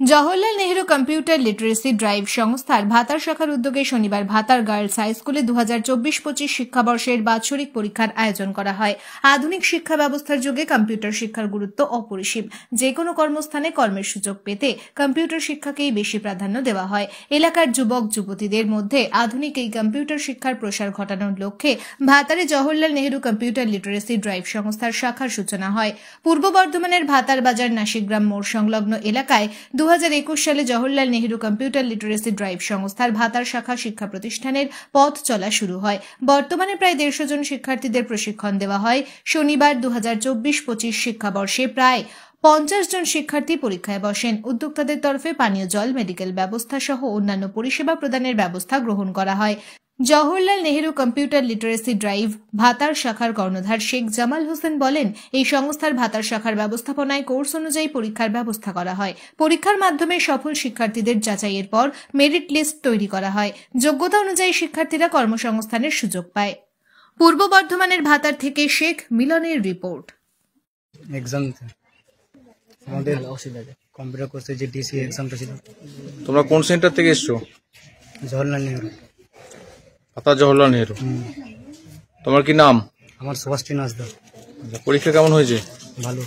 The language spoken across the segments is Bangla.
Jawaharlal Nehru computer literacy drive সংস্থার ভাতার শাখার উদ্যোগে শনিবার ভাতার গার্লস হাই স্কুলে 2024-25 শিক্ষাবর্ষের বাৎসরিক পরীক্ষার আয়োজন করা হয়। আধুনিক শিক্ষা ব্যবস্থার যুগে কম্পিউটার শিক্ষার গুরুত্ব অপরিসীম। যে কোনো কর্মস্থানে কর্মের সুযোগ পেতে কম্পিউটার শিক্ষাকেই বেশি প্রাধান্য দেওয়া হয়। এলাকার যুবক যুবতীদের মধ্যে আধুনিক এই কম্পিউটার শিক্ষার প্রসার ঘটানোর লক্ষ্যে ভাতারে Jawaharlal Nehru computer literacy drive সংস্থার শাখার সূচনা হয়। পূর্ব বর্ধমানের ভাতার বাজার নাসিগ্রাম মোড় সংলগ্ন এলাকায় 2021 সালে Jawaharlal Nehru computer literacy drive সংস্থার ভাতার শাখা শিক্ষা প্রতিষ্ঠানের পথ চলা শুরু হয়। বর্তমানে প্রায় 150 জন শিক্ষার্থীদের প্রশিক্ষণ দেওয়া হয়। শনিবার 2024-25 শিক্ষাবর্ষে প্রায় 50 জন শিক্ষার্থী পরীক্ষায় বসেন। উদ্যোক্তাদের তরফে পানীয় জল, মেডিকেল ব্যবস্থা সহ অন্যান্য পরিষেবা প্রদানের ব্যবস্থা গ্রহণ করা হয়। Jawaharlal Nehru computer literacy drive ভাতার শাখার কর্ণধার শেখ জামাল হোসেন বলেন, এই সংস্থার ভাতার শাখার ব্যবস্থাপনায় কোর্স অনুযায়ী পরীক্ষার ব্যবস্থা করা হয়। পরীক্ষার মাধ্যমে সফল শিক্ষার্থীদের যাচাইয়ের পর মেরিট লিস্ট তৈরি করা হয়। যোগ্যতা অনুযায়ী শিক্ষার্থীরা কর্মসংস্থানের সুযোগ পায়। পূর্ব বর্ধমানের ভাতার থেকে শেখ মিলনের রিপোর্ট। আমাদের কম্পিউটার কোর্সে যে ডিসি এক্সামটা ছিল। তোমরা কোন সেন্টার থেকে এসছো? জওহরলাল নেহেরু। ভাতা জওহরলাল নেহেরু। তোমার কি নাম? আমার সুভাষটি নাজদা। পরীক্ষা কেমন হয়েছে? ভালো।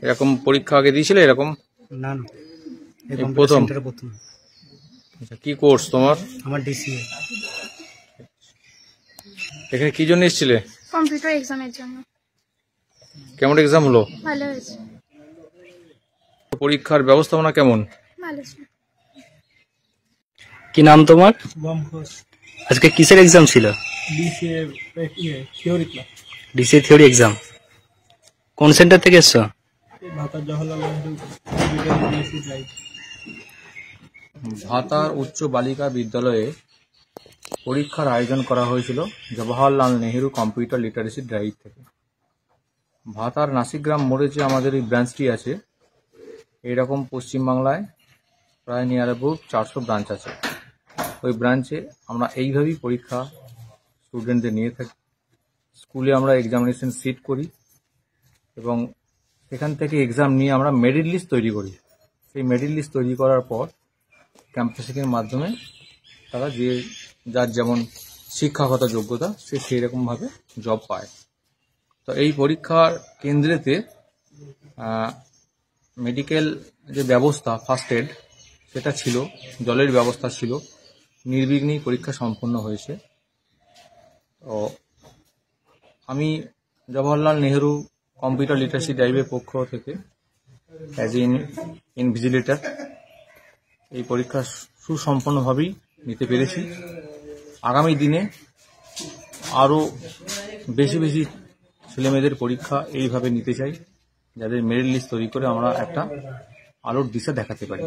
এরকম পরীক্ষা আগে দিয়েছিলে এরকম? না না, প্রথম। প্রথম। আচ্ছা, কি কোর্স তোমার? আমার ডিসি। এখানে কি জন্য এসেছিলে? কম্পিউটার এক্সামের জন্য। কেমন এক্সাম হলো? ভালো হয়েছে। পরীক্ষার ব্যবস্থাপনা কেমন? ভালো ছিল। কি নাম তোমার? শুভম ঘোষ। আজকে কিসের এক্সাম ছিল? DC theory exam. কোন সেন্টার থেকে এসছো? ভাতার Jawaharlal Nehru computer literacy drive. ভাতার উচ্চ বালিকা বিদ্যালয়ে পরীক্ষার আয়োজন করা হয়েছিল Jawaharlal Nehru computer literacy drive থেকে। ভাতার নাসিগ্রাম মোড়ে যে আমাদের এই ব্রাঞ্চটি আছে, এইরকম পশ্চিমবাংলায় প্রায় নিয়ার অ্যাবাউট 400 ব্রাঞ্চ আছে। ওই ব্রাঞ্চে আমরা এইভাবেই পরীক্ষা স্টুডেন্টদের নিয়ে থাকি। স্কুলে আমরা এক্সামিনেশন সিট করি এবং সেখান থেকে এক্সাম নিয়ে আমরা মেরিট লিস্ট তৈরি করি। সেই মেরিট লিস্ট তৈরি করার পর ক্যাম্পাসিংয়ের মাধ্যমে তারা যে যার যেমন শিক্ষাগত যোগ্যতা সে সেই রকমভাবে জব পায়। তো এই পরীক্ষার কেন্দ্রেতে মেডিকেল যে ব্যবস্থা, ফার্স্ট এড সেটা ছিল, জলের ব্যবস্থা ছিল, নির্বিঘ্নেই পরীক্ষা সম্পন্ন হয়েছে। তো আমি জওহরলাল নেহেরু কম্পিউটার লিটারেসি ড্রাইভের পক্ষ থেকে অ্যাজ ইনভিজিলেটর এই পরীক্ষা সুসম্পন্নভাবেই নিতে পেরেছি। আগামী দিনে আরও বেশি বেশি ছেলেমেয়েদের পরীক্ষা এইভাবে নিতে চাই, যাদের মেরিট লিস্ট তৈরি করে আমরা একটা আলোর দিশা দেখাতে পারি।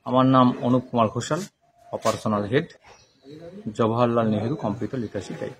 আমার নাম Anup Kumar Ghoshal, operational head, Jawaharlal Nehru computer literacy drive.